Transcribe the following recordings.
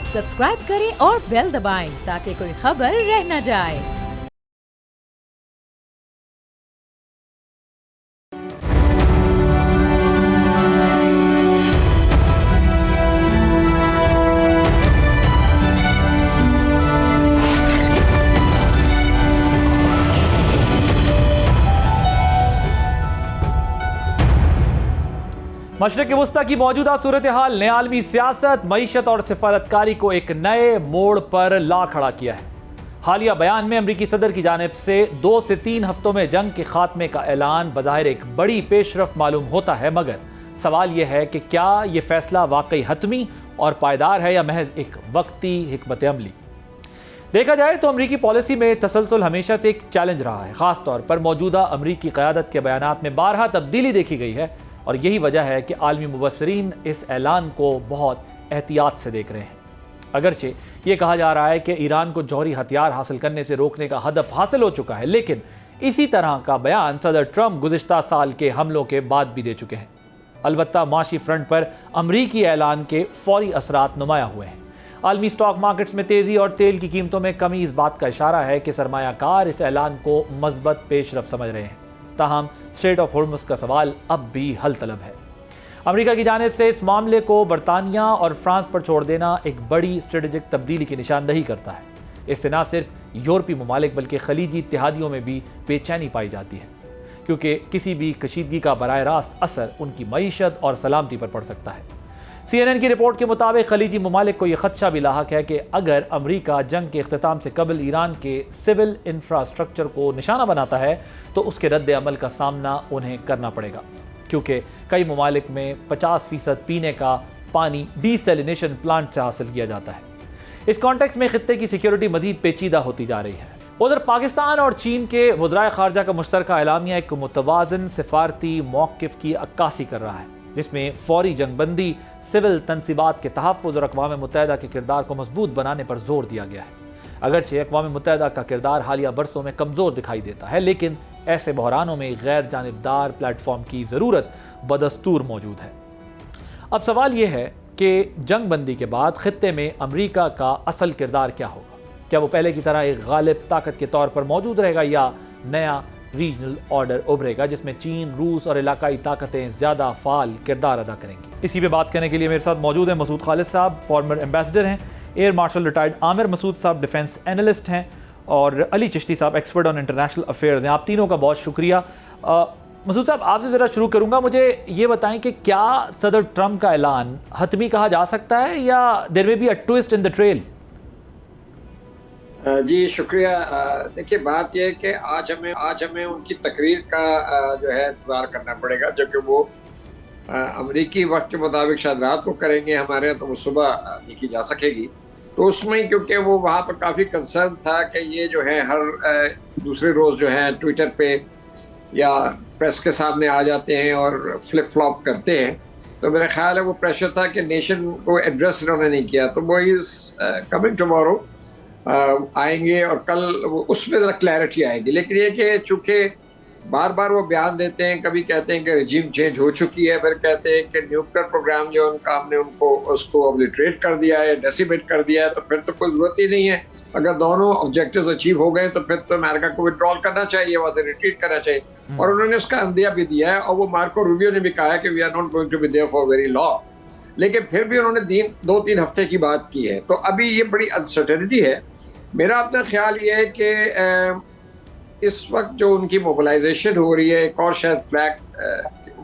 Subscribe करें और bell दबाएं ताकि कोई खबर रह न जाए। मशरिक़ वुस्ता की मौजूदा सूरत हाल ने आलमी सियासत, मईशत और सिफारतकारी को एक नए मोड़ पर ला खड़ा किया है। हालिया बयान में अमरीकी सदर की जानिब से 2 से 3 हफ्तों में जंग के खात्मे का ऐलान बज़ाहिर एक बड़ी पेशरफ्त मालूम होता है, मगर सवाल यह है कि क्या यह फैसला वाकई हतमी और पायदार है या महज एक वक्ती हिकमत अमली। देखा जाए तो अमरीकी पॉलिसी में तसलसल हमेशा से एक चैलेंज रहा है। ख़ास तौर पर मौजूदा अमरीकी क़यादत के बयानात में बारहा तब्दीली देखी गई है और यही वजह है कि आलमी मुबस्सरीन इस ऐलान को बहुत एहतियात से देख रहे हैं। अगरचे ये कहा जा रहा है कि ईरान को जौहरी हथियार हासिल करने से रोकने का हदफ हासिल हो चुका है, लेकिन इसी तरह का बयान सदर ट्रंप गुज़िश्ता साल के हमलों के बाद भी दे चुके हैं। अलबत्ता माशी फ्रंट पर अमरीकी ऐलान के फौरी असरात नुमायां हुए हैं। आलमी स्टॉक मार्केट्स में तेज़ी और तेल की कीमतों में कमी इस बात का इशारा है कि सरमायाकार इस ऐलान को मज़बत पेशरफ समझ रहे हैं। ताहम स्ट्रेट ऑफ होर्मुज़ का सवाल अब भी हल तलब है। अमेरिका की जानिब से इस मामले को बरतानिया और फ्रांस पर छोड़ देना एक बड़ी स्ट्रेटेजिक तब्दीली की निशानदही करता है। इससे न सिर्फ यूरोपीय ममालिक बल्कि खलीजी इत्तेहादियों में भी बेचैनी पाई जाती है, क्योंकि किसी भी कशीदगी का बराह रास्त असर उनकी मईशत और सलामती पर पड़ सकता है। CNN की रिपोर्ट के मुताबिक खलीजी ममालिक को यह खदशा भी लाहक है कि अगर अमरीका जंग के इख्तिताम से कबल ईरान के सिविल इंफ्रास्ट्रक्चर को निशाना बनाता है तो उसके रद्द अमल का सामना उन्हें करना पड़ेगा, क्योंकि कई ममालिक में 50% पीने का पानी डीसैलिनेशन प्लांट से हासिल किया जाता है। इस कॉन्टेक्स्ट में खित्ते की सिक्योरिटी मजीद पेचीदा होती जा रही है। उधर पाकिस्तान और चीन के वज़राए ख़ारजा का मुश्तरका एलामिया एक मुतवाज़न सिफारती मौक़िफ़ की अक्कासी कर रहा है, जिसमें फौरी जंगबंदी, सिविल तनसीबात के तहफ़्फ़ुज़ और अक़वाम मुत्तहिदा के किरदार को मजबूत बनाने पर जोर दिया गया है। अगरचे अक़वाम मुत्तहिदा का किरदार हालिया बरसों में कमज़ोर दिखाई देता है, लेकिन ऐसे बहरानों में गैर जानिबदार प्लेटफॉर्म की ज़रूरत बदस्तूर मौजूद है। अब सवाल यह है कि जंगबंदी के बाद खित्ते में अमरीका का असल किरदार क्या होगा? क्या वो पहले की तरह एक गालिब ताकत के तौर पर मौजूद रहेगा या नया रीजनल ऑर्डर उभरेगा जिसमें चीन, रूस और इलाकाई ताकतें ज़्यादा फाल किरदार अदा करेंगी? इसी पे बात करने के लिए मेरे साथ मौजूद हैं मसूद खालिद साहब, फॉर्मर एम्बेसडर हैं, air marshal retired Aamir Masood साहब डिफेंस एनालिस्ट हैं, और Ali Chishti sahab expert on international affairs हैं। आप तीनों का बहुत शुक्रिया। मसूद साहब, आपसे ज़रा शुरू करूँगा। मुझे ये बताएं कि क्या सदर ट्रंप का ऐलान हतमी कहा जा सकता है या there may be a twist in the trail? जी शुक्रिया। देखिए, बात यह है कि आज हमें उनकी तकरीर का जो है इंतज़ार करना पड़ेगा, जो कि वो अमरीकी वक्त के मुताबिक शायद रात को करेंगे, हमारे यहाँ तो वो सुबह देखी जा सकेगी। तो उसमें क्योंकि वो वहाँ पर काफ़ी कंसर्न था कि ये जो है हर दूसरे रोज़ जो है ट्विटर पे या प्रेस के सामने आ जाते हैं और फ्लिप फ्लॉप करते हैं, तो मेरा ख्याल है वो प्रेशर था कि नेशन को एड्रेस इन्होंने नहीं किया। तो वो इज़ कमिंग टुमारो आएंगे और कल उसमें ज़रा क्लैरिटी आएगी। लेकिन ये कि चूँकि बार बार वो बयान देते हैं, कभी कहते हैं कि रिजीम चेंज हो चुकी है, फिर कहते हैं कि न्यूक्लियर प्रोग्राम जो उनका हमने उनको उसको ऑब्लिटरेट कर दिया है, डेसिमेट कर दिया है, तो फिर तो कोई ज़रूरत ही नहीं है। अगर दोनों ऑब्जेक्टिव्स अचीव हो गए तो फिर तो अमेरिका को विड्रॉल करना चाहिए, वहाँ से रिट्रीट करना चाहिए। और उन्होंने उसका अंदिया भी दिया है, और वो मार्को रूबियो ने भी कहा है कि we are not going to be there for very long. लेकिन फिर भी उन्होंने 2-3 हफ्ते की बात की है। तो अभी ये बड़ी अनसर्टेनिटी है। मेरा अपना ख्याल ये है कि इस वक्त जो उनकी मोबिलाइजेशन हो रही है, एक और शायद फ्लैग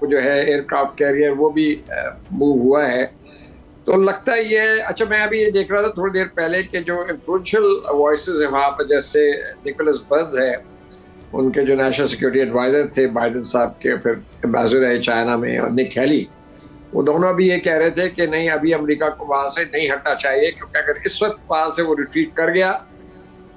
जो है एयरक्राफ्ट कैरियर वो भी मूव हुआ है, तो लगता है ये अच्छा। मैं अभी ये देख रहा था थोड़ी देर पहले कि जो इन्फ्लुएंशियल वॉइसेस हैं वहाँ पर, जैसे निकोलस बर्न्स है, उनके जो नेशनल सिक्योरिटी एडवाइज़र थे बाइडेन साहब के, फिर एम्बेसडर है चाइना में, और निक हेली, वो दोनों अभी ये कह रहे थे कि नहीं, अभी अमेरिका को वहाँ से नहीं हटना चाहिए, क्योंकि अगर इस वक्त वहाँ से वो रिट्रीट कर गया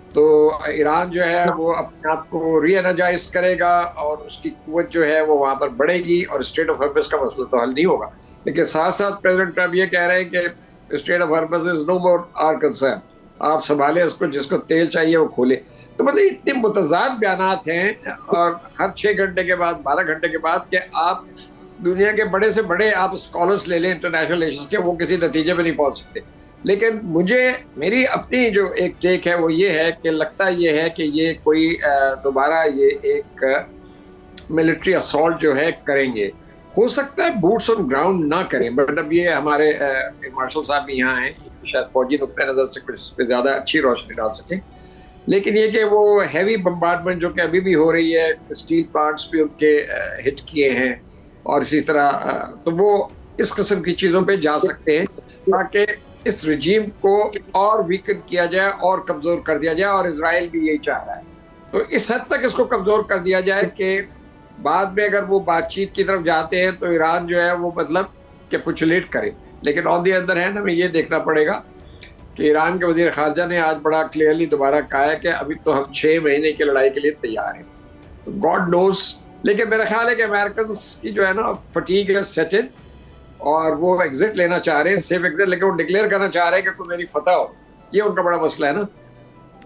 तो ईरान जो है वो अपने आप को री एनर्जाइज करेगा और उसकी कुव्वत जो है वो वहाँ पर बढ़ेगी और स्ट्रेट ऑफ हॉर्मुज़ का मसला तो हल नहीं होगा। लेकिन साथ साथ प्रेसिडेंट ट्रंप ये कह रहे हैं कि strait of Hormuz is no more our concern, आप संभालें उसको, जिसको तेल चाहिए वो खोले। तो मतलब इतने मुतज़ाद बयानात हैं, और हर 6 घंटे के बाद, 12 घंटे के बाद, कि आप दुनिया के बड़े से बड़े आप स्कॉलर्स ले लें इंटरनेशनल रिलेशंस के, वो किसी नतीजे पे नहीं पहुंच सकते। लेकिन मेरी अपनी जो एक टेक है वो ये है कि लगता ये है कि ये कोई दोबारा ये एक मिलिट्री असॉल्ट जो है करेंगे। हो सकता है बूट्स ऑन ग्राउंड ना करें, बट अब ये हमारे मार्शल साहब भी यहाँ हैं, शायद फौजी नुक्ते नज़र से कुछ इस पे ज़्यादा अच्छी रोशनी डाल सकें। लेकिन ये कि वो हैवी बम्बार्डमेंट जो कि अभी भी हो रही है, स्टील प्लांट्स भी उनके हिट किए हैं, और इसी तरह तो वो इस किस्म की चीज़ों पे जा सकते हैं ताकि इस रजीम को और वीकन किया जाए और कमज़ोर कर दिया जाए, और इजराइल भी यही चाह रहा है। तो इस हद तक इसको कमज़ोर कर दिया जाए कि बाद में अगर वो बातचीत की तरफ जाते हैं तो ईरान जो है वो मतलब कैपुचुलेट करे। लेकिन ऑन दी अदर हैंड हमें ये देखना पड़ेगा कि ईरान के वज़ीर ख़ारजा ने आज बड़ा क्लियरली दोबारा कहा है कि अभी तो हम 6 महीने की लड़ाई के लिए तैयार हैं, तो गॉड नोस। लेकिन मेरा ख्याल है कि अमेरिकन की जो है ना फटीग है सेट इन, और वो एग्जिट लेना चाह रहे हैं, सेफ एग्जिट, लेकिन वो डिक्लेयर करना चाह रहे हैं कि कोई मेरी फतह हो। ये उनका बड़ा मसला है ना,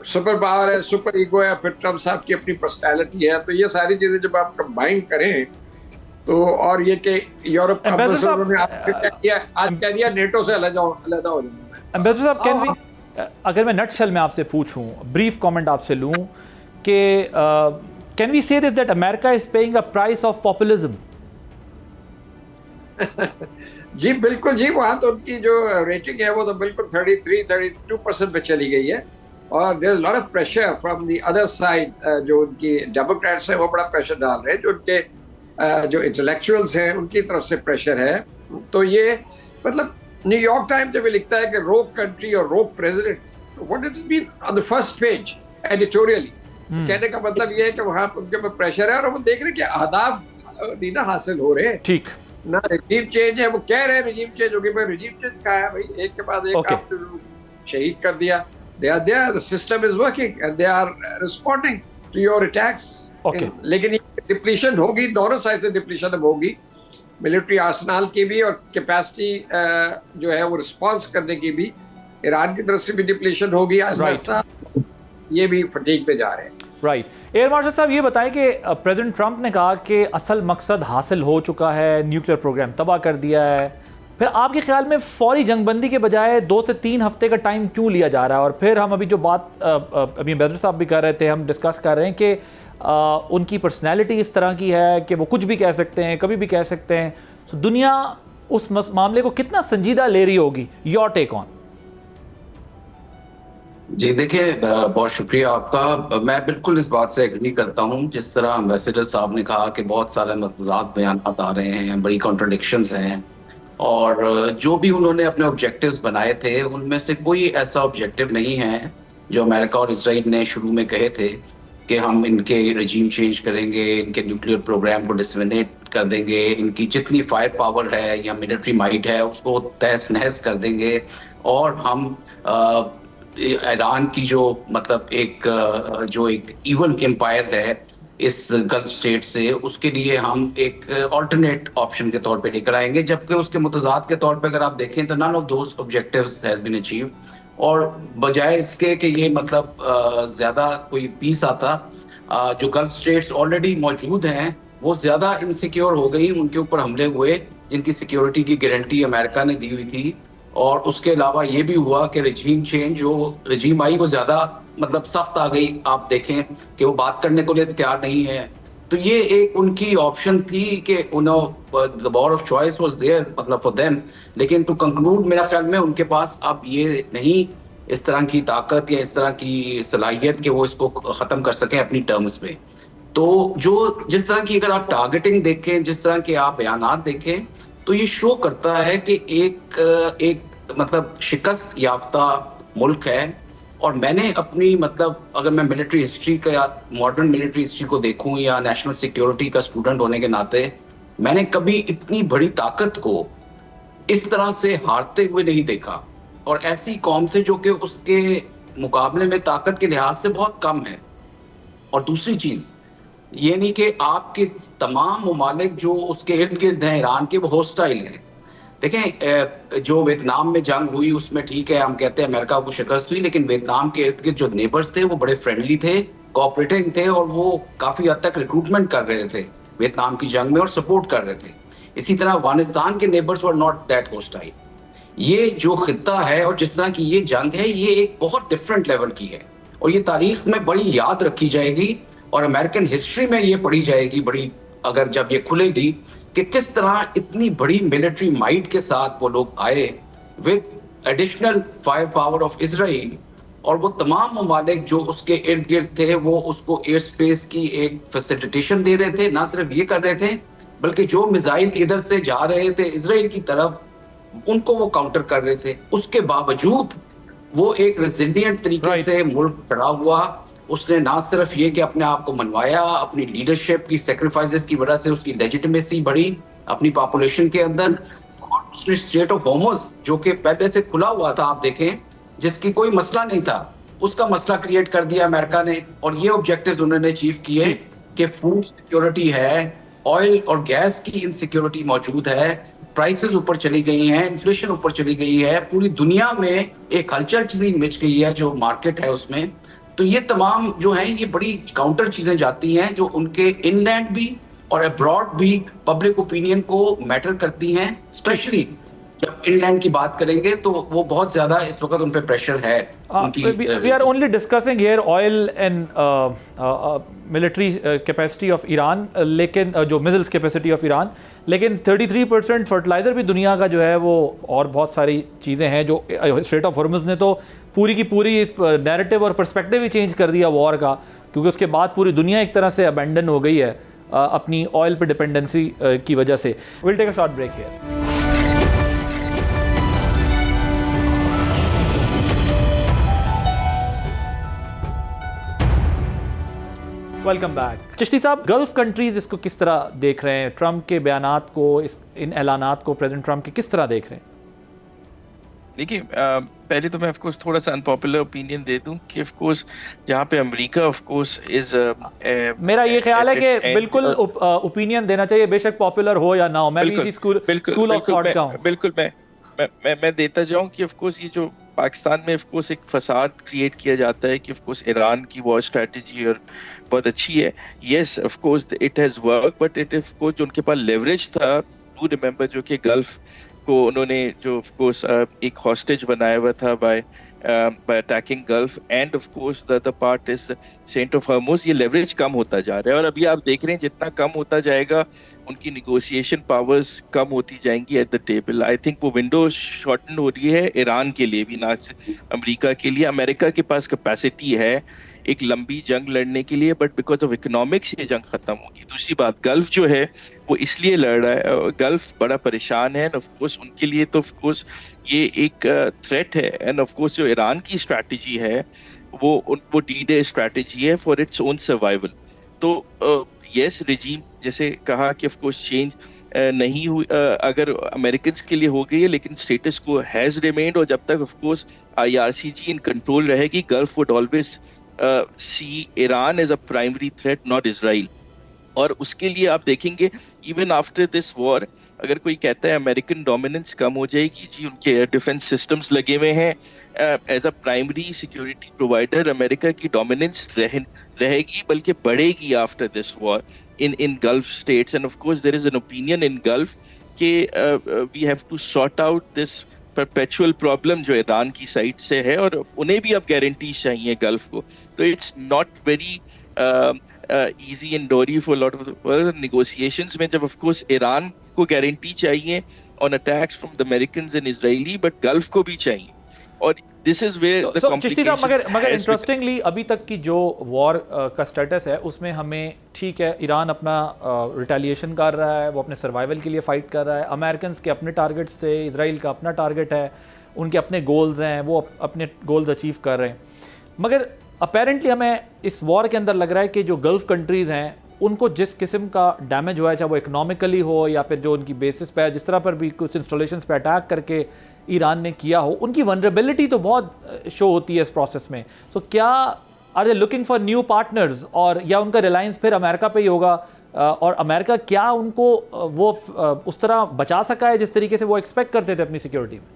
सुपर पावर है, सुपर ईगो है, फिर ट्रम्प साहब की अपनी पर्सनैलिटी है, तो ये सारी चीज़ें जब आप कंबाइन करें तो, और ये कि यूरोप का आज कह दिया नेटो से अलग हो जाऊंगा। एम्बेसडर साहब, कैन वी, अगर मैं नटशेल में आपसे पूछूं, ब्रीफ कमेंट आपसे लूं कि can we say this that America is paying a price of populism? जी बिल्कुल जी, वहाँ तो उनकी जो रेटिंग है वो तो बिल्कुल 33-32% पे चली गई है, और there is lot of pressure from the other side. जो उनकी डेमोक्रेट्स हैं वो बड़ा प्रेशर डाल रहे हैं, जो उनके जो इंटेलेक्चुअल्स हैं उनकी तरफ से प्रेशर है। तो ये मतलब न्यूयॉर्क टाइम्स जब लिखता है कि रोक कंट्री और rogue president, what it been on the first page editorially, कहने का मतलब ये है कि वहाँ उनके ऊपर प्रेशर है, और वो देख रहे हैं कि अहदाफ नहीं ना हासिल हो रहे हैं, ठीक ना, रजीम चेंज है। वो कह रहे हैं रजीम चेंज होगी, पर रजीम चेंज कहा है भाई, एक के बाद एक आपने शहीद कर दिया। the system is working and they are responding to your attacks. लेकिन डिप्लीशन होगी, दोनों साइड से डिप्लीशन होगी, मिलिट्री आर्सेनल की भी और कैपेसिटी जो है वो रिस्पॉन्स करने की भी ईरान की तरफ से भी डिप्लीशन होगी। ऐसा ये भी फटीग पे जा रहे हैं। राइट। एयर मार्शल साहब, ये बताएं कि प्रेसिडेंट ट्रंप ने कहा कि असल मकसद हासिल हो चुका है, न्यूक्लियर प्रोग्राम तबाह कर दिया है, फिर आपके ख्याल में फौरी जंगबंदी के बजाय 2 से 3 हफ्ते का टाइम क्यों लिया जा रहा है? और फिर हम अभी जो बात अभी एम्बेसडर साहब भी कर रहे थे, हम डिस्कस कर रहे हैं कि उनकी पर्सनैलिटी इस तरह की है कि वो कुछ भी कह सकते हैं, कभी भी कह सकते हैं। तो दुनिया उस मामले को कितना संजीदा ले रही होगी? Your take on. जी देखिए, बहुत शुक्रिया आपका। मैं बिल्कुल इस बात से एग्री करता हूँ। जिस तरह एम्बेसडर साहब ने कहा कि बहुत सारे मतजाद बयान आ रहे हैं, बड़ी कॉन्ट्रडिक्शंस हैं, और जो भी उन्होंने अपने ऑब्जेक्टिव्स बनाए थे उनमें से कोई ऐसा ऑब्जेक्टिव नहीं है जो अमेरिका और इजराइल ने शुरू में कहे थे कि हम इनके रजीम चेंज करेंगे, इनके न्यूक्लियर प्रोग्राम को डिसमिनेट कर देंगे, इनकी जितनी फायर पावर है या मिलिट्री माइट है उसको तहस नहस कर देंगे, और हम ईरान की जो मतलब एक इवल एम्पायर है इस गल्फ स्टेट से, उसके लिए हम एक ऑल्टरनेट ऑप्शन के तौर पे लेकर आएंगे। जबकि उसके मुतजाद के तौर पे अगर आप देखें तो none of those objectives has been achieved, और बजाय इसके कि ये मतलब ज्यादा कोई पीस आता, जो गल्फ स्टेट्स ऑलरेडी मौजूद हैं वो ज्यादा इनसिक्योर हो गई, उनके ऊपर हमले हुए जिनकी सिक्योरिटी की गारंटी अमेरिका ने दी हुई थी। और उसके अलावा ये भी हुआ कि रजीम चेंज, जो रजीम आई वो ज्यादा मतलब सख्त आ गई। आप देखें कि वो बात करने को लिए तैयार नहीं है। तो ये एक उनकी ऑप्शन थी कि the war of choice was there मतलब फॉर देम। लेकिन टू कंक्लूड मेरा ख्याल में उनके पास अब ये नहीं इस तरह की ताकत या इस तरह की सलाहियत कि वो इसको खत्म कर सकें अपनी टर्म्स में। तो जो जिस तरह की अगर आप टारगेटिंग देखें, जिस तरह के आप बयानात देखें, तो ये शो करता है कि एक मतलब शिकस्त याफ्ता मुल्क है। और मैंने अपनी मतलब अगर मैं मिलिट्री हिस्ट्री का, मॉडर्न मिलिट्री हिस्ट्री को देखूं या नेशनल सिक्योरिटी का स्टूडेंट होने के नाते, मैंने कभी इतनी बड़ी ताकत को इस तरह से हारते हुए नहीं देखा, और ऐसी कौम से जो कि उसके मुकाबले में ताकत के लिहाज से बहुत कम है। और दूसरी चीज ये नहीं कि आपके तमाम ममालिक जो उसके इर्द गिर्द हैं ईरान के, वो होस्टाइल हैं। देखें, जो वियतनाम में जंग हुई उसमें ठीक है, हम कहते हैं अमेरिका को शिकस्त हुई, लेकिन वियतनाम के इर्द गिर्द जो नेबर्स थे वो बड़े फ्रेंडली थे, कोऑपरेटिंग थे, और वो काफी हद तक रिक्रूटमेंट कर रहे थे वियतनाम की जंग में और सपोर्ट कर रहे थे। इसी तरह अफगानिस्तान के neighbours were not that hostile. ये जो खित्ता है और जिस तरह की ये जंग है, ये एक बहुत डिफरेंट लेवल की है और ये तारीख में बड़ी याद रखी जाएगी और अमेरिकन हिस्ट्री में ये पढ़ी जाएगी बड़ी, अगर जब ये खुलेगी, कि किस तरह इतनी बड़ी मिलिट्री माइट के साथ वो लोग आए with additional fire power of Israel, और वो तमाम ममालिक जो उसके इर्द गिर्द थे वो उसको एयर स्पेस की एक फैसिलिटेशन दे रहे थे। ना सिर्फ ये कर रहे थे बल्कि जो मिसाइल इधर से जा रहे थे इजराइल की तरफ उनको वो काउंटर कर रहे थे। उसके बावजूद वो एक रेजिलिएंट तरीके से मुल्क खड़ा हुआ। उसने ना सिर्फ ये कि अपने आप को मनवाया, अपनी लीडरशिप की सेक्रीफाइसेस की वजह से उसकी लेजिटिमेसी बढ़ी अपनी पॉपुलेशन के अंदर, और उसने स्ट्रेट ऑफ होर्मुज जो कि पहले से खुला हुआ था, आप देखें, जिसकी कोई मसला नहीं था, उसका मसला क्रिएट कर दिया अमेरिका ने। और ये ऑब्जेक्टिव्स उन्होंने अचीव किए कि फूड सिक्योरिटी है, ऑयल और गैस की इनसिक्योरिटी मौजूद है, प्राइसेस ऊपर चली गई हैं, इन्फ्लेशन ऊपर चली गई है, पूरी दुनिया में एक हलचल चीज मच गई है जो मार्केट है उसमें। तो ये तमाम जो है ये बड़ी काउंटर चीजें जाती हैं जो उनके इनलैंड भी और अब्रॉड भी पब्लिक ओपिनियन को मैटर करती हैं। स्पेशली जब इनलैंड की बात करेंगे तो वो बहुत ज्यादा इस वक्त उन पे प्रेशर है। We are only discussing here oil and military capacity of Iran, लेकिन जो मिसाइल्स कैपेसिटी ऑफ ईरान, लेकिन 33% फर्टिलाइज़र भी दुनिया का जो है वो, और बहुत सारी चीज़ें हैं जो स्ट्रेट ऑफ हॉर्मुज़ ने तो पूरी की पूरी नैरेटिव और पर्सपेक्टिव ही चेंज कर दिया वॉर का, क्योंकि उसके बाद पूरी दुनिया एक तरह से अबैंडन हो गई है अपनी ऑयल पे डिपेंडेंसी की वजह से। Will take a short break here. Welcome back. Chishti साहब, गल्फ कंट्रीज इसको किस तरह देख रहे हैं? ट्रंप के बयानात को, इन ऐलानात को प्रेसिडेंट ट्रंप के किस तरह देख रहे हैं? देखिए, पहले तो मैं ऑफ कोर्स थोड़ा सा अनपॉपुलर ओपिनियन दे दूं कि ऑफ कोर्स जहां पे अमेरिका ऑफ कोर्स इज, मेरा ये ख्याल है कि बिल्कुल ओपिनियन देना चाहिए, बेशक पॉपुलर हो या ना हो। मैं भी इसी स्कूल ऑफ थॉट का हूं। बिल्कुल मैं देता जाऊं कि ऑफ कोर्स ये जो पाकिस्तान में ऑफ कोर्स एक फसाद क्रिएट किया जाता है कि ऑफ कोर्स ईरान की वॉर स्ट्रेटजी और बहुत अच्छी है। Yes, of course it has work, but it of course जो उनके पास लेवरेज था, डू रिमेंबर, जो कि गल्फ को उन्होंने जो ऑफ कोर्स एक हॉस्टेज बनाया हुआ था by attacking Gulf, and of course the other part is strait of Hormuz. ये लेवरेज कम होता जा रहा है और अभी आप देख रहे हैं जितना कम होता जाएगा उनकी निगोशिएशन पावर्स कम होती जाएंगी at the table. I think वो विंडो शॉर्टन हो रही है ईरान के लिए भी, ना अमेरिका के लिए। अमेरिका के पास कैपेसिटी है एक लंबी जंग लड़ने के लिए, बट बिकॉज ऑफ इकोनॉमिक्स ये जंग खत्म होगी। दूसरी बात, गल्फ जो है वो इसलिए लड़ रहा है, गल्फ बड़ा परेशान है, ऑफ कोर्स उनके लिए तो ऑफ कोर्स ये एक थ्रेट है। एंड ऑफ कोर्स जो ईरान की स्ट्रैटेजी है वो डी-डे स्ट्रैटेजी है फॉर इट्स ओन सर्वाइवल। तो यस, रिजीम जैसे कहा कि ऑफ कोर्स चेंज नहीं हुई, अगर अमेरिकन के लिए हो गई है, लेकिन स्टेटस को हैज रिमेन्ड, और जब तक of course IRCG in control रहेगी, Gulf would always see Iran as a primary threat, not Israel. और उसके लिए आप देखेंगे इवन आफ्टर दिस वॉर, अगर कोई कहता है अमेरिकन डोमिनेंस कम हो जाएगी, जी उनके एयर डिफेंस सिस्टम्स लगे हुए हैं, as a primary security provider America की डोमिनेंस रहेगी, बल्कि बढ़ेगी after this war in Gulf states. And of course there is an opinion in Gulf कि we have to sort out this perpetual problem जो Iran की side से है, और उन्हें भी अब गारंटी चाहिए गल्फ को। तो it's not very easy and dory for a lot of negotiations में, जब of course ईरान को गारंटी चाहिए on attacks from the Americans and Israeli, but Gulf को भी चाहिए, और this is where the complication मगर इंटरेस्टिंगली अभी तक की जो वॉर का स्टेटस है उसमें हमें ठीक है, ईरान अपना रिटेलिएशन कर रहा है, वो अपने सर्वाइवल के लिए फाइट कर रहा है, अमेरिकन के अपने टारगेट्स थे, इसराइल का अपना टारगेट है, उनके अपने गोल्स हैं, वो अपने गोल्स अचीव कर रहे हैं। मगर अपेरेंटली हमें इस वॉर के अंदर लग रहा है कि जो गल्फ कंट्रीज़ हैं उनको जिस किस्म का डैमेज हुआ है, चाहे वो इकोनॉमिकली हो या फिर जो उनकी बेसिस पे जिस तरह पर भी कुछ इंस्टॉलेशंस पे अटैक करके ईरान ने किया हो, उनकी वनरेबिलिटी तो बहुत शो होती है इस प्रोसेस में। तो क्या are they looking for new partners, और या उनका रिलायंस फिर अमेरिका पे ही होगा, और अमेरिका क्या उनको वो उस तरह बचा सका है जिस तरीके से वो एक्सपेक्ट करते थे अपनी सिक्योरिटी में?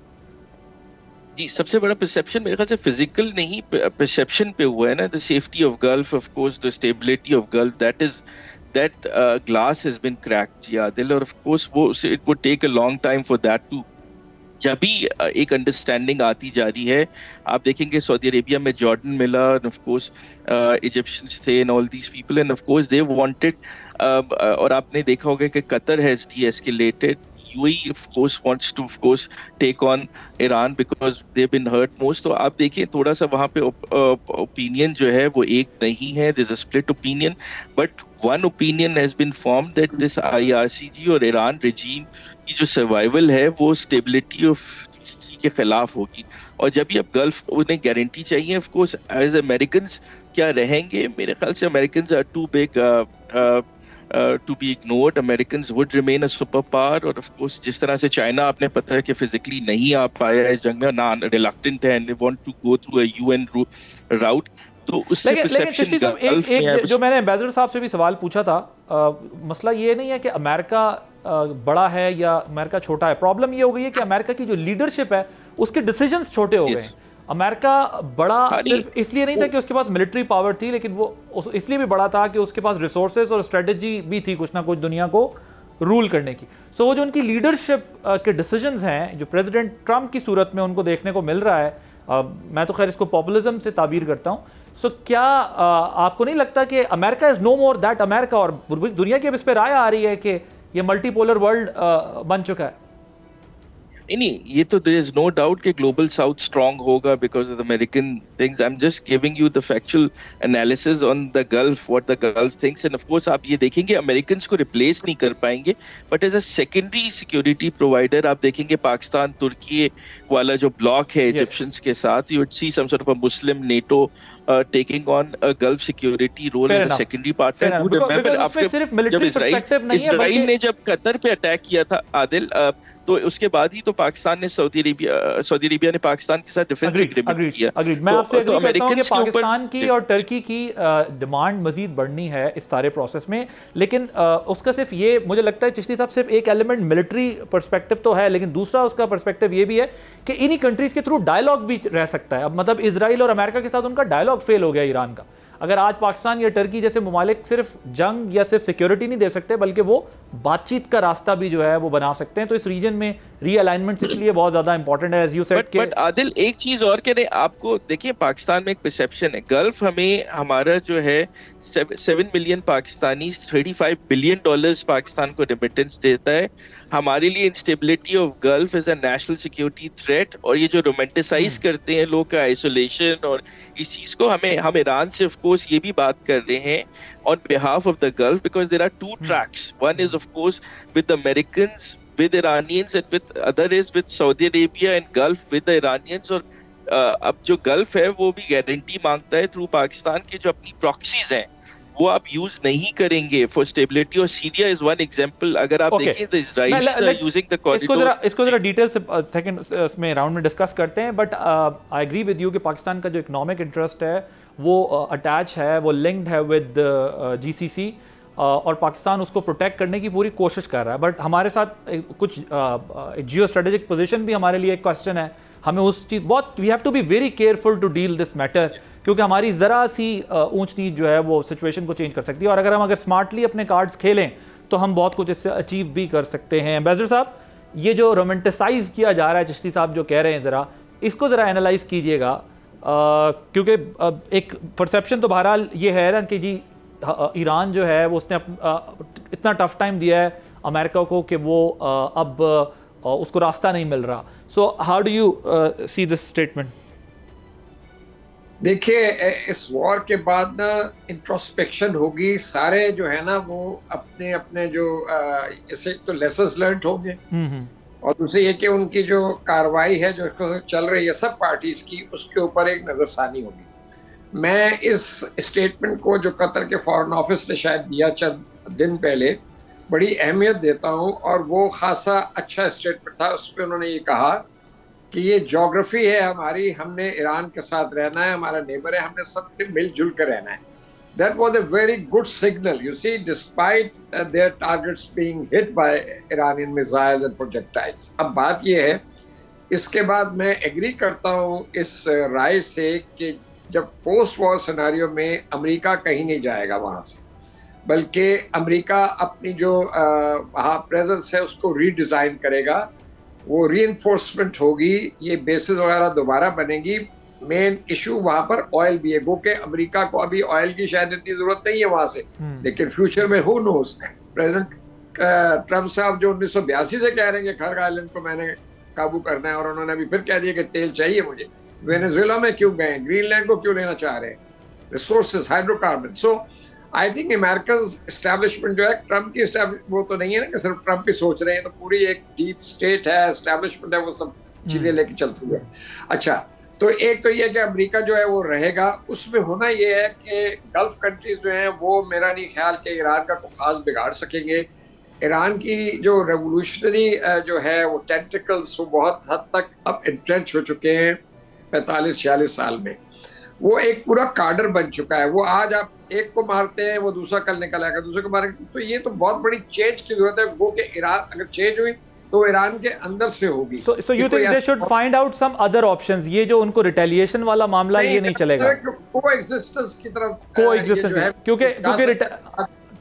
जी, सबसे बड़ा परसेप्शन मेरे ख्याल से फिजिकल नहीं, परसेप्शन पे हुआ है ना। The safety of Gulf, of course the stability of Gulf, that glass has been cracked, जी आदिल, और ऑफ कोर्स वो it would take a long time for that to जब भी एक अंडरस्टैंडिंग आती जा रही है। आप देखेंगे सऊदी अरेबिया में जॉर्डन मिला, ऑफ कोर्स इजिप्शियंस थे and all these people, and of course they wanted, और आपने देखा होगा कि Qatar has de-escalated, UAE of course wants to of course take on Iran because they've been hurt most। तो आप देखिए थोड़ा सा वहाँ पे ओपिनियन जो है वो एक नहीं है, there's a split opinion, but one opinion has been formed that this IRCG और ईरान regime की जो सर्वाइवल है वो स्टेबिलिटी ऑफ के खिलाफ होगी। और जब भी अब गल्फ उन्हें गारंटी चाहिए, ऑफ कोर्स एज अमेरिकन क्या रहेंगे, मेरे ख्याल से American are too big to be ignored। Americans would remain a superpower, और of course जिस तरह से चाइना आपने पता है कि फिजिकली नहीं आ पाया है इस जंग में, ना रिलक्टेंट है, and they want to go through a UN route, तो उससे परसेप्शन गल्फ में है। जो मैंने एम्बेसडर साहब से भी सवाल पूछा था, मसला ये नहीं है कि अमेरिका बड़ा है या अमेरिका छोटा है, प्रॉब्लम ये हो गई है कि अमेरिका की जो लीडरशिप है उसके डिसीजंस छोटे हो गए हैं। अमेरिका बड़ा सिर्फ इसलिए नहीं था कि उसके पास मिलिट्री पावर थी, लेकिन वो इसलिए भी बड़ा था कि उसके पास रिसोर्सेज और स्ट्रेटजी भी थी कुछ ना कुछ दुनिया को रूल करने की। सो वो जो उनकी लीडरशिप के डिसीजंस हैं जो प्रेसिडेंट ट्रंप की सूरत में उनको देखने को मिल रहा है, मैं तो खैर इसको पॉपुलिज्म से ताबीर करता हूँ। सो क्या आपको नहीं लगता कि America is no more that America, और दुनिया की अब इस पर राय आ रही है कि ये मल्टीपोलर वर्ल्ड बन चुका है? नहीं, ये तो there is no doubt कि global south strong होगा because of the American things। I'm just giving you the factual analysis on the Gulf, what the Gulf thinks, and of course आप ये देखेंगे Americans को replace नहीं कर पाएंगे, but as a secondary security provider आप देखेंगे पाकिस्तान तुर्की वाला जो ब्लॉक है Egyptians के साथ, you would see some sort of a Muslim NATO taking on a Gulf security role as a secondary partner। Remember after जब इजराइल ने जब कतर पे अटैक किया था आदिल, तो उसके बाद ही तो पाकिस्तान ने सऊदी अरेबिया ने पाकिस्तान के साथ डिफेंस एग्रीमेंट किया। मैं आपसे एग्री करता हूं कि पाकिस्तान की और टर्की की डिमांड मजीद बढ़नी है इस सारे प्रोसेस में, लेकिन उसका सिर्फ ये मुझे लगता है चिश्ती साहब सिर्फ एक एलिमेंट मिलिट्री पर्सपेक्टिव तो है, लेकिन दूसरा उसका पर्सपेक्टिव ये भी है कि इन्हीं कंट्रीज के थ्रू डायलॉग भी रह सकता है। अब मतलब इजराइल और अमेरिका के साथ उनका डायलॉग फेल हो गया ईरान का। अगर आज पाकिस्तान या टर्की जैसे ममालिक सिर्फ जंग या सिर्फ सिक्योरिटी नहीं दे सकते, बल्कि वो बातचीत का रास्ता भी जो है वो बना सकते हैं, तो इस रीजन में रीअलाइनमेंट इसलिए बहुत ज्यादा इंपॉर्टेंट है। As you said but Adil एक चीज और कह रहे, आपको देखिए पाकिस्तान में एक परसेप्शन है, गल्फ हमें हमारा जो है 7 मिलियन पाकिस्तानी $35 बिलियन पाकिस्तान को रेमिटेंस देता है। हमारे लिए instability of gulf is a national security threat, और ये जो रोमांटिसाइज करते हैं लोग का आइसोलेशन और इस चीज को, हम ईरान से ऑफ कोर्स ये भी बात कर रहे हैं on behalf of the Gulf, because there are two tracks, one is of course with Americans, with Iranians, and with other is with Saudi Arabia, and Gulf with the Iranians। और अब जो gulf है वो भी guarantee मांगता है through Pakistan के जो अपनी प्रॉक्सीज हैं वो आप यूज नहीं करेंगे फॉर स्टेबिलिटी। और सीरिया इज वन एग्जांपल। अगर आप देखें तो Israel are using the corridor. इसको जरा डिटेल से सेकंड में राउंड में डिस्कस करते हैं, but I agree with you कि पाकिस्तान का जो इकोनॉमिक इंटरेस्ट है वो अटैच है, वो लिंक्ड है विद GCC, और पाकिस्तान उसको प्रोटेक्ट करने की पूरी कोशिश कर रहा है। बट हमारे साथ कुछ जियो स्ट्रेटेजिक पोजीशन भी हमारे लिए एक क्वेश्चन है। हमें उस चीज़ बहुत we have to be very careful to deal this matter, क्योंकि हमारी ज़रा सी ऊंच नीच जो है वो सिचुएशन को चेंज कर सकती है, और अगर स्मार्टली अपने कार्ड्स खेलें तो हम बहुत कुछ इससे अचीव भी कर सकते हैं। एम्बेसडर साहब, ये जो रोमांटिसाइज किया जा रहा है, चिश्ती साहब जो कह रहे हैं, ज़रा इसको ज़रा एनालाइज कीजिएगा, क्योंकि एक परसेप्शन तो बहरहाल ये है ना कि जी ईरान जो है वो उसने इतना टफ टाइम दिया है अमेरिका को कि वो अब उसको रास्ता नहीं मिल रहा। So how do you see this statement? देखिए, इस वॉर के बाद ना इंट्रोस्पेक्शन होगी, सारे जो है ना वो अपने अपने जो इससे तो लेसन्स लर्न्ड होंगे, और दूसरी ये कि उनकी जो कार्रवाई है जो चल रही है सब पार्टीज की, उसके ऊपर एक नजरसानी होगी। मैं इस स्टेटमेंट को जो कतर के फॉरेन ऑफिस ने शायद दिया चंद दिन पहले बड़ी अहमियत देता हूँ, और वो खासा अच्छा स्टेटमेंट था। उस पर उन्होंने ये कहा कि ये ज्योग्राफी है हमारी, हमने ईरान के साथ रहना है, हमारा नेबर है, हमने सबके मिलजुल कर रहना है। That was a very good signal. You see, despite their targets being hit by Iranian missiles and projectiles। अब बात ये है, इसके बाद मैं एग्री करता हूँ इस राय से कि जब पोस्ट वॉर सिनेरियो में अमेरिका कहीं नहीं जाएगा वहाँ से, बल्कि अमेरिका अपनी जो वहाँ प्रेजेंस है उसको रीडिज़ाइन करेगा, वो रीइंफोर्समेंट होगी, ये बेसिस वगैरह दोबारा बनेगी। मेन इशू वहां पर ऑयल भी है, गो के अमेरिका को अभी ऑयल की शायद इतनी जरूरत नहीं है वहां से, लेकिन फ्यूचर में हु नोस। प्रेसिडेंट ट्रम्प साहब जो 1982 से कह रहे हैं कि खर्ग आइलैंड को मैंने काबू करना है, और उन्होंने अभी फिर कह दिया कि तेल चाहिए मुझे। वेनेजुएला में क्यों गए, ग्रीनलैंड को क्यों लेना चाह रहे हैं, resources, hydrocarbon. So I think American establishment जो है, ट्रम्प की वो तो नहीं है ना कि सिर्फ ट्रम्प ही सोच रहे हैं, तो पूरी एक डीप स्टेट है, एस्टैब्लिशमेंट है, वो सब चीजें लेके चलती है। अच्छा, तो एक तो ये कि अमेरिका जो है वो रहेगा, उसमें होना ये है कि गल्फ कंट्रीज जो हैं वो मेरा नहीं ख्याल कि ईरान का कोई खास बिगाड़ सकेंगे। ईरान की जो रेवोल्यूशनरी जो है वो टेंटिकल्स वो बहुत हद तक अब एंट्रेंच हो चुके हैं 45-46 साल में। वो एक पूरा कार्डर बन चुका है। वो आज आप एक को मारते हैं, वो दूसरा कल निकल आएगा, दूसरे को मारेंगे। तो ये तो बहुत बड़ी चेंज की जरूरत है। वो कि ईरान अगर चेंज हुई तो ईरान के अंदर से होगी। So you think they should find out some other options? ये जो उनको रिटेलिएशन वाला मामला है, ये नहीं चलेगा। कोएग्जिस्टेंस की तरफ, कोएग्जिस्टेंस, क्योंकि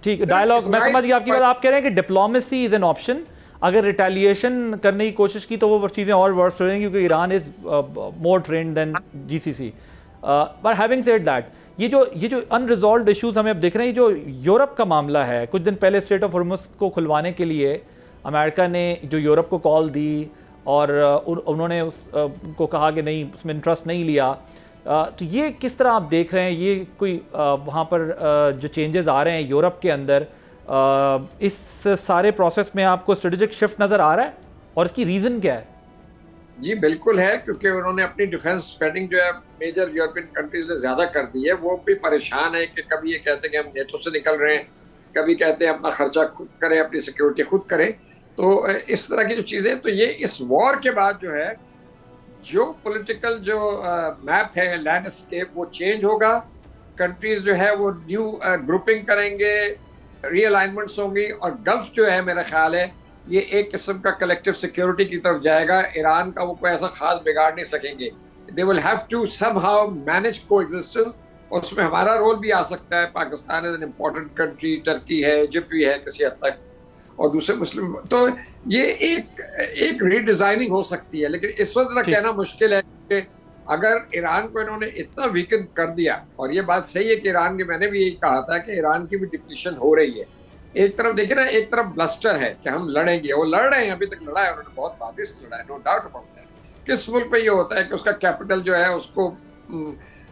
ठीक डायलॉग, मैं समझ गया आपकी बात। आप कह रहे हैं कि डिप्लोमेसी इज एन ऑप्शन। अगर रिटेलिएशन करने की कोशिश की तो वो चीज़ें और वर्स्ट हो जाएंगी, क्योंकि Iran is more trained than GCC. But having said that, ये जो अनरिजॉल्व्ड इश्यूज हमें अब दिख रहे हैं, जो यूरोप का मामला है, कुछ दिन पहले स्ट्रेट ऑफ हॉर्मुज़ को खुलवाने के लिए अमेरिका ने जो यूरोप को कॉल दी और उन्होंने को कहा कि नहीं, उसमें इंटरेस्ट नहीं लिया। तो ये किस तरह आप देख रहे हैं, ये कोई वहाँ पर जो चेंजेस आ रहे हैं यूरोप के अंदर, इस सारे प्रोसेस में आपको स्ट्रेटेजिक शिफ्ट नज़र आ रहा है, और इसकी रीज़न क्या है? जी बिल्कुल है, क्योंकि उन्होंने अपनी डिफेंस स्पेंडिंग जो है मेजर यूरोपियन कंट्रीज ने ज्यादा कर दी है। वो भी परेशान है कि कभी ये कहते हैं कि हम नेटो से निकल रहे हैं, कभी कहते हैं अपना खर्चा खुद करें, अपनी सिक्योरिटी खुद करें। तो इस तरह की जो चीजें, तो ये इस वॉर के बाद जो है जो पॉलिटिकल जो मैप है, लैंडस्केप, वो चेंज होगा। कंट्रीज जो है वो न्यू ग्रुपिंग करेंगे, रीअलाइनमेंट्स होंगी, और गल्फ जो है मेरा ख्याल है ये एक किस्म का कलेक्टिव सिक्योरिटी की तरफ जाएगा। ईरान का वो कोई ऐसा खास बिगाड़ नहीं सकेंगे। They will have to somehow manage coexistence, और उसमें हमारा रोल भी आ सकता है। Pakistan is an important country, Turkey है, इजिप्ट भी है किसी हद तक, और दूसरे मुस्लिम। तो ये एक रीडिजाइनिंग हो सकती है, लेकिन इस वक्त कहना मुश्किल है कि अगर ईरान को इन्होंने इतना वीकन कर दिया, और ये बात सही है कि ईरान की, मैंने भी यही कहा था कि ईरान की भी डिप्लीशन हो रही है। एक तरफ देखिए ना, एक तरफ ब्लस्टर है कि हम लड़ेंगे, वो लड़ रहे हैं, अभी तक लड़ा है उन्होंने, बहुत बाधित लड़ा है, नो डाउट अबाउट दैट। किस मुल्क पे ये होता है कि उसका कैपिटल जो है उसको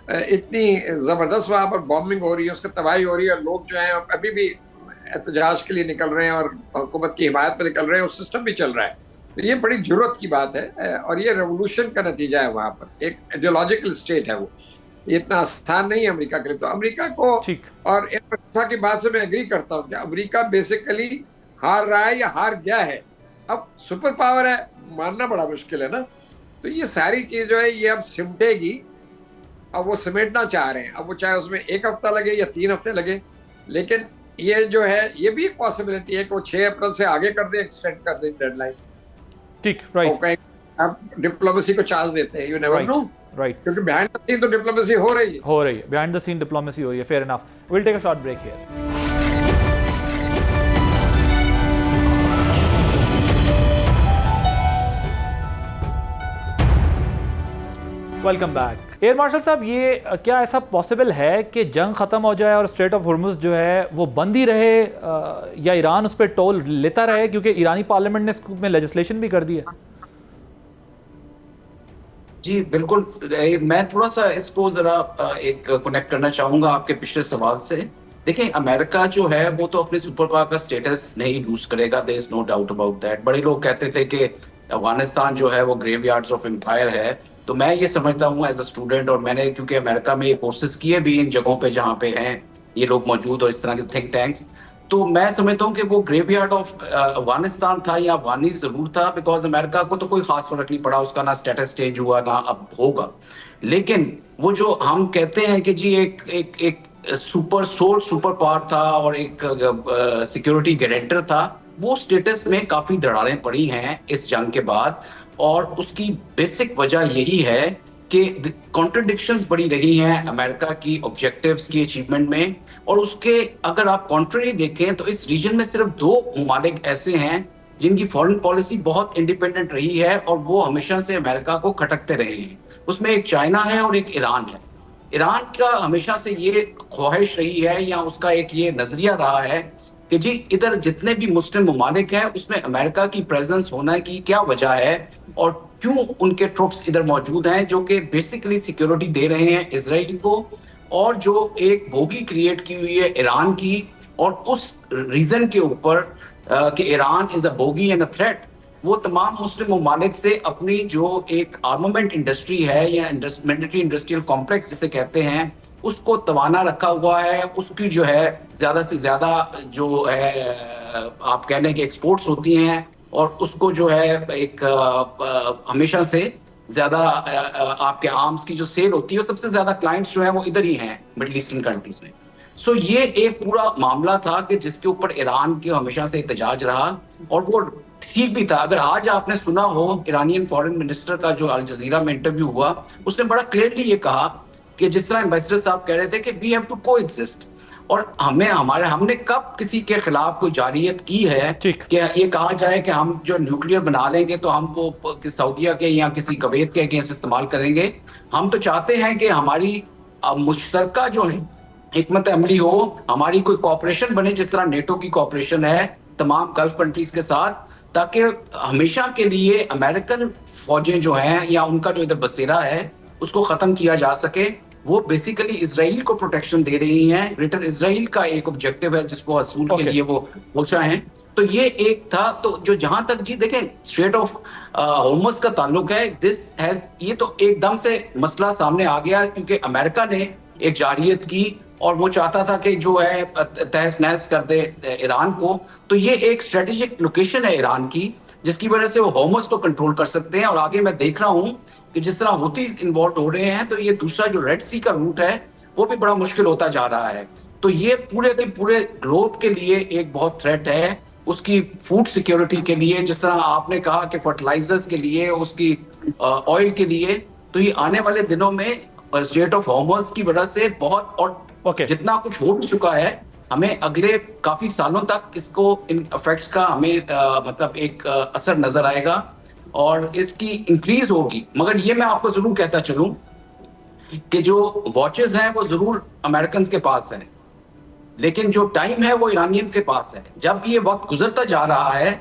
इतनी जबरदस्त वहां पर बॉम्बिंग हो रही है, उसकी तबाही हो रही है, लोग जो है अभी भी एहतजाज के लिए निकल रहे हैं और हुकूमत की हिमायत पर निकल रहे हैं, और सिस्टम भी चल रहा है। तो ये बड़ी जरूरत की बात है, और ये रेवोल्यूशन का नतीजा है। वहां पर एक आइडियोलॉजिकल स्टेट है वो, ये इतना आसान नहीं है अमेरिका के लिए। तो अमेरिका को, और अमेरिका की बात से मैं एग्री करता हूँ कि अमेरिका बेसिकली हार रहा है या हार गया है। अब सुपर पावर है, मानना बड़ा मुश्किल है ना। तो ये सारी चीज जो है ये अब सिमटेगी। अब वो समेटना चाह रहे हैं, अब वो चाहे उसमें 1 हफ्ता लगे या 3 हफ्ते लगे, लेकिन ये जो है ये भी एक पॉसिबिलिटी है कि वो 6 अप्रैल से आगे कर दे, एक्सटेंड कर दे डेडलाइन। ठीक, राइट। अब डिप्लोमेसी को चांस देते हैं, यू नेवर नो, राइट, क्योंकि बिहाइंड द सीन तो डिप्लोमेसी हो रही है, बिहाइंड द सीन डिप्लोमेसी हो रही है। Fair enough, will take a short break here. Welcome back. Air marshal साहब, ये क्या ऐसा पॉसिबल है कि जंग खत्म हो जाए और स्ट्रेट ऑफ हॉर्मुज़ जो है वो बंद ही रहे, या ईरान उस पर टोल लेता रहे, क्योंकि ईरानी पार्लियामेंट ने इसमें लेजिस्लेशन भी कर दी है? जी बिल्कुल, मैं थोड़ा सा इसको जरा एक कनेक्ट करना चाहूंगा आपके पिछले सवाल से। देखिए, अमेरिका जो है वो तो अपने सुपर पावर का स्टेटस नहीं लूज करेगा, there is no doubt about that. बड़े लोग कहते थे कि अफगानिस्तान जो है वो ग्रेवयार्ड्स ऑफ एम्पायर है, तो मैं ये समझता हूँ एज अ स्टूडेंट, और मैंने क्योंकि अमेरिका में ये कोर्सेज किए भी इन जगहों पे जहाँ पे हैं ये लोग मौजूद और इस तरह के थिंक टैंक्स, तो मैं समझता हूँ कि वो ग्रेवयार्ड ऑफ अफगानिस्तान था या अफगानी जरूर था, बिकॉज अमेरिका को तो कोई खास फर्क नहीं पड़ा, उसका ना स्टेटस चेंज हुआ ना अब होगा। लेकिन वो जो हम कहते हैं कि जी एक सुपर पावर था और एक सिक्योरिटी गारंटर था, वो स्टेटस में काफी दरारें पड़ी हैं इस जंग के बाद, और उसकी बेसिक वजह यही है कि कॉन्ट्रडिक्शंस बड़ी रही हैं अमेरिका की ऑब्जेक्टिव्स की अचीवमेंट में। और उसके अगर आप कॉन्ट्ररी देखें तो इस रीजन में सिर्फ 2 ममालिक ऐसे हैं जिनकी फॉरेन पॉलिसी बहुत इंडिपेंडेंट रही है और वो हमेशा से अमेरिका को खटकते रहे हैं। उसमें एक चाइना है और एक ईरान है। ईरान का हमेशा से ये ख्वाहिश रही है या उसका एक ये नजरिया रहा है कि जी इधर जितने भी मुस्लिम ममालिक हैं उसमें अमेरिका की प्रेजेंस होना की क्या वजह है और क्यों उनके ट्रुप्स इधर मौजूद हैं जो कि बेसिकली सिक्योरिटी दे रहे हैं इजराइल को, और जो एक बोगी क्रिएट की हुई है ईरान की, और उस रीजन के ऊपर कि Iran is a bogie and a threat, वो तमाम मुस्लिम ममालिक से अपनी जो एक आर्मामेंट इंडस्ट्री है या मिलिट्री इंडस्ट्रियल कॉम्प्लेक्स जिसे कहते हैं उसको तवाना रखा हुआ है। उसकी जो है ज्यादा से ज्यादा जो है आप कह लें कि एक्सपोर्ट्स होती हैं और उसको जो है एक हमेशा से ज्यादा आपके आर्म्स की जो सेल होती है सबसे ज्यादा क्लाइंट्स जो है वो इधर ही हैं मिडिल ईस्टर्न कंट्रीज में। सो ये एक पूरा मामला था कि जिसके ऊपर ईरान की हमेशा से एहतजाज रहा और वो ठीक भी था। अगर आज आपने सुना हो ईरानियन फॉरेन मिनिस्टर का जो अल जजीरा में इंटरव्यू हुआ, उसने बड़ा क्लियरली ये कहा कि जिस तरह एम्बेसडर साहब कह रहे थे कि वी हैव टू कोएग्जिस्ट, और हमने कब किसी के खिलाफ कोई जारियत की है कि ये कहा जाए कि हम जो न्यूक्लियर बना लेंगे तो हम वो सऊदीया के या किसी कवैत के अगेंस्ट इस्तेमाल करेंगे। हम तो चाहते हैं कि हमारी मुश्तरका जो है हिकमत अमली हो, हमारी कोई कॉपरेशन बने जिस तरह नेटो की कॉपरेशन है तमाम गल्फ कंट्रीज के साथ, ताकि हमेशा के लिए अमेरिकन फौजें जो हैं या उनका जो इधर बसेरा है उसको खत्म किया जा सके। वो बेसिकली इजराइल को प्रोटेक्शन दे रही हैं। ग्रेटर इजराइल का एक ऑब्जेक्टिव है जिसको असूल के लिए वो पहुंचा है। तो ये एक था। तो जो जहां तक जी देखें स्ट्रेट ऑफ होर्मुज का ताल्लुक है, ये तो एकदम से मसला सामने आ गया क्योंकि अमेरिका ने एक जारियत की और वो चाहता था कि जो है तहस नहस कर दे ईरान को। तो ये एक स्ट्रेटेजिक लोकेशन है ईरान की जिसकी वजह से वो होर्मुज को कंट्रोल कर सकते हैं। और आगे मैं देख रहा हूँ कि जिस तरह हूतीज इन्वॉल्व हो रहे हैं तो ये दूसरा जो रेड सी का रूट है वो भी बड़ा मुश्किल होता जा रहा है। तो ये पूरे के पूरे ग्लोब के लिए एक बहुत थ्रेट है, उसकी फूड सिक्योरिटी के लिए, जिस तरह आपने कहा कि फर्टिलाइजर्स के लिए, उसकी ऑयल के लिए। तो ये आने वाले दिनों में स्ट्रेट ऑफ होर्मुज की वजह से बहुत, और जितना कुछ हो चुका है, हमें अगले काफी सालों तक इसको इन इफेक्ट्स का हमें मतलब एक असर नजर आएगा और इसकी इंक्रीज होगी। मगर ये मैं आपको जरूर कहता चलूं कि जो वॉचेस हैं वो जरूर अमेरिकन के पास है, लेकिन जो टाइम है वो ईरानियंस के पास है। जब ये वक्त गुजरता जा रहा है,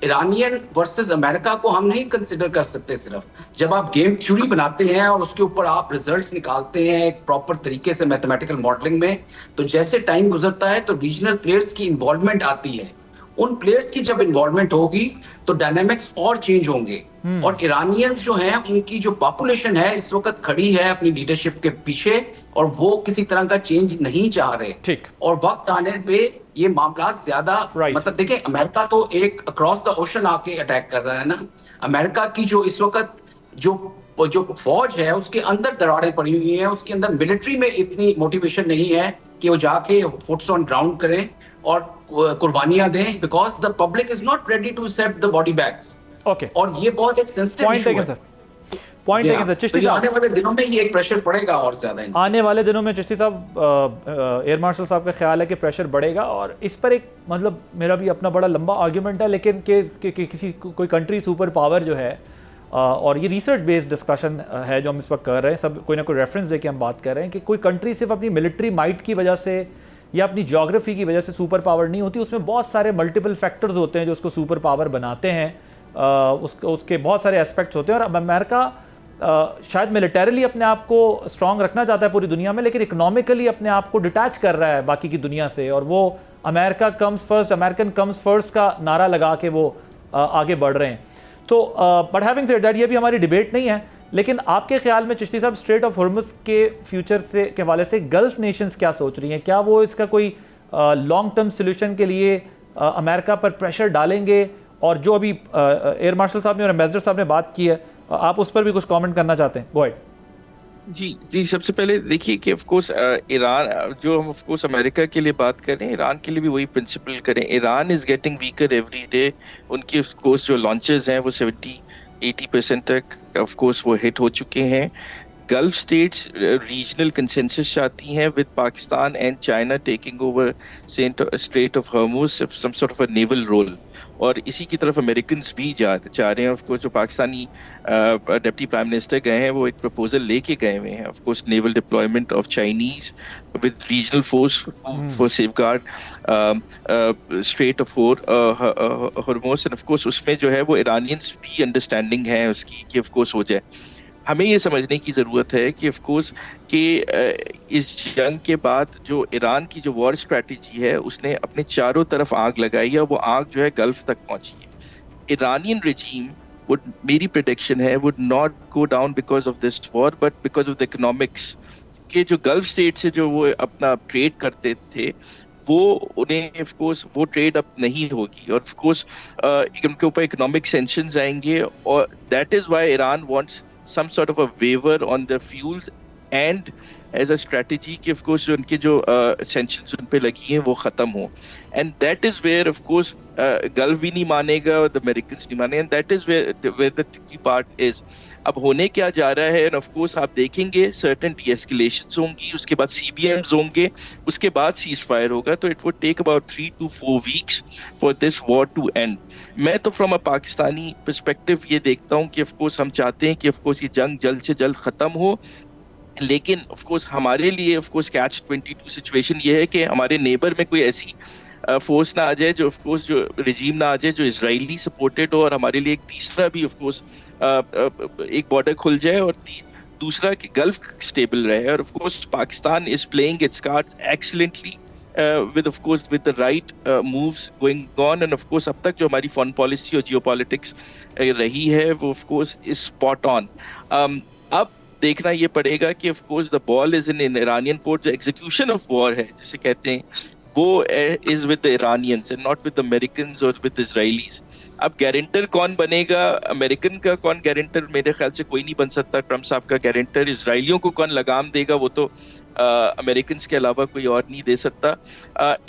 ईरानियन वर्सेस अमेरिका को हम नहीं कंसिडर कर सकते। सिर्फ जब आप गेम थ्योरी बनाते हैं और उसके ऊपर आप रिजल्ट्स निकालते हैं एक प्रॉपर तरीके से मैथमेटिकल मॉडलिंग में, तो जैसे टाइम गुजरता है तो रीजनल प्लेयर्स की इन्वॉल्वमेंट आती है। उन प्लेयर्स की जब इन्वॉल्वमेंट होगी तो डायनामिक्स और चेंज होंगे। और ईरानियंस जो हैं उनकी जो पॉपुलेशन है इस वक्त खड़ी है अपनी लीडरशिप के पीछे और वो किसी तरह का चेंज नहीं चाह रहे। और वक्त आने पे ये मामला ज्यादा मतलब देखें, अमेरिका तो एक अक्रॉस द ओशन आके अटैक कर रहा है ना। अमेरिका की जो इस वक्त जो फौज है उसके अंदर दरारें पड़ी हुई हैं, उसके अंदर मिलिट्री में इतनी मोटिवेशन नहीं है कि वो जाके फुट्स ऑन ग्राउंड करें और कुर्बानियां दें, because the public is not ready to accept the body bags. और ये बहुत एक सेंसिटिव इशू है। पॉइंट है सर। चिश्ती साहब, आने वाले दिनों में ये एक प्रेशर पड़ेगा और ज्यादा। आने वाले दिनों में चिश्ती साहब, एयर मार्शल साहब का ख्याल है कि प्रेशर बढ़ेगा और इस पर एक मतलब मेरा भी अपना बड़ा लंबा आर्ग्यूमेंट है, लेकिन कि किसी कोई कंट्री सुपर पावर जो है, और ये रिसर्च बेस्ड डिस्कशन है जो हम इस वक्त कर रहे हैं, सब कोई ना कोई रेफरेंस देके हम बात कर रहे हैं कि कोई कंट्री सिर्फ अपनी मिलिट्री माइट की वजह से या अपनी ज्योग्राफी की वजह से सुपर पावर नहीं होती। उसमें बहुत सारे मल्टीपल फैक्टर्स होते हैं जो उसको सुपर पावर बनाते हैं। उसके बहुत सारे एस्पेक्ट्स होते हैं। और अब अमेरिका शायद मिलिटरीली अपने आप को स्ट्रांग रखना चाहता है पूरी दुनिया में, लेकिन इकोनॉमिकली अपने आप को डिटैच कर रहा है बाकी की दुनिया से, और वो America comes first, American comes first का नारा लगा के वो आगे बढ़ रहे हैं। तो बट हैविंग सेड दैट, ये भी हमारी डिबेट नहीं है, लेकिन आपके ख्याल में चिश्ती साहब स्ट्रेट ऑफ होर्मुज के फ्यूचर से के हवाले से गल्फ नेशंस क्या सोच रही हैं? क्या वो इसका कोई लॉन्ग टर्म सोल्यूशन के लिए अमेरिका पर प्रेशर डालेंगे? और जो अभी एयर मार्शल साहब ने और एम्बेसडर साहब ने बात की है, आप उस पर भी कुछ कमेंट करना चाहते हैं? Go ahead. जी, सबसे पहले देखिए कि ऑफ कोर्स ईरान, जो हम ऑफ कोर्स अमेरिका के लिए बात कर रहे हैं, ईरान के लिए भी वही प्रिंसिपल करें। Iran is getting weaker every day. उनकी ऑफ कोर्स जो लॉन्चेस हैं वो 70-80% तक ऑफ कोर्स वो हिट हो चुके हैं। गल्फ स्टेट्स रीजनल कंसेंसस चाहती हैं with Pakistan and China taking over strait of Hormuz some sort of a naval role. और इसी की तरफ अमेरिकन भी जा रहे हैं। ऑफ कोर्स जो पाकिस्तानी डिप्टी प्राइम मिनिस्टर गए हैं वो एक प्रपोजल लेके गए हुए हैं, of course naval deployment of Chinese with regional force for safeguard strait of Hormuz, and of course उसमें जो है वो इरानियंस भी अंडरस्टैंडिंग है उसकी कि ऑफ कोर्स हो जाए। हमें ये समझने की ज़रूरत है कि ऑफ कोर्स कि इस जंग के बाद जो ईरान की जो वॉर स्ट्रेटजी है उसने अपने चारों तरफ आग लगाई है, वो आग जो है गल्फ तक पहुंची है। इरानियन regime would, मेरी प्रेडिक्शन है, would not go down because of this war but because of the economics, कि जो गल्फ स्टेट से जो वो अपना ट्रेड करते थे वो उन्हें ऑफ कोर्स वो ट्रेड अब नहीं होगी, और ऑफ कोर्स उनके ऊपर इकोनॉमिक सैंक्शंस आएंगे, और that is why Iran wants some sort of a waiver on the fuels and as a strategy कि of course जो उनके जो sanctions उन पे लगी हैं वो खत्म हो, and that is where of course gulf भी नहीं मानेगा और the Americans नहीं मानेंगे, and that is where the tricky part is। अब होने क्या जा रहा है, and of course आप देखेंगे certain de-escalations होंगी, उसके बाद CBMs होंगे, उसके बाद ceasefire होगा, तो it would take about 3 to 4 weeks for this war to end। मैं तो फ्रॉम अ पाकिस्तानी पर्सपेक्टिव ये देखता हूँ कि ऑफ कोर्स हम चाहते हैं कि ऑफ कोर्स ये जंग जल्द से जल्द खत्म हो, लेकिन ऑफ कोर्स हमारे लिए ऑफ कोर्स कैच 22 सिचुएशन ये है कि हमारे नेबर में कोई ऐसी फोर्स ना आ जाए जो ऑफ कोर्स जो रिजीम ना आ जाए जो इजरायली सपोर्टेड हो, और हमारे लिए एक तीसरा भी ऑफ कोर्स एक बॉर्डर खुल जाए और दूसरा कि गल्फ स्टेबल रहे, और of course Pakistan is playing it's cards excellently with of course with the right moves going on, and of course अब तक जो हमारी फॉरेन पॉलिसी और जियोपॉलिटिक्स रही है वो of course is spot on। अब देखना ये पड़ेगा कि of course the ball is in Iranian court, जो execution of war है जिसे कहते हैं वो is with the Iranians and not with the Americans or with the Israelis। अब गारंटर कौन बनेगा, अमेरिकन का कौन गारंटर, मेरे ख्याल से कोई नहीं बन सकता ट्रम्प साहब का गारंटर। इसराइलियों को कौन लगाम देगा वो तो अमेरिकन के अलावा कोई और नहीं दे सकता।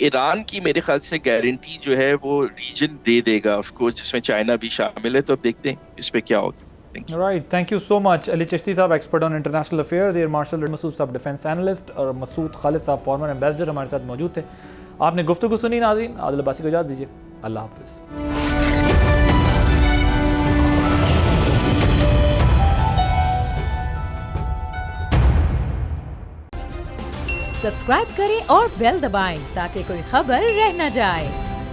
ईरान की मेरे ख्याल से गारंटी जो है वो रीजन दे देगा ऑफ कोर्स, जिसमें चाइना भी शामिल है, तो अब देखते हैं इस पे क्या होगा। Right, thank you so much Ali Chishti sahab, expert on international affairs, air marshal Masood साहब डिफेंस एनालिस्ट, और मसूद खालिद साहब फॉर्मर एम्बेसडर हमारे साथ मौजूद थे। आपने गुफ्तगू सुनी नाज़रीन, आदिल अब्बासी को इजाज़त दीजिए, अल्लाह हाफिज़। सब्सक्राइब करें और बेल दबाएं ताकि कोई खबर रह न जाए।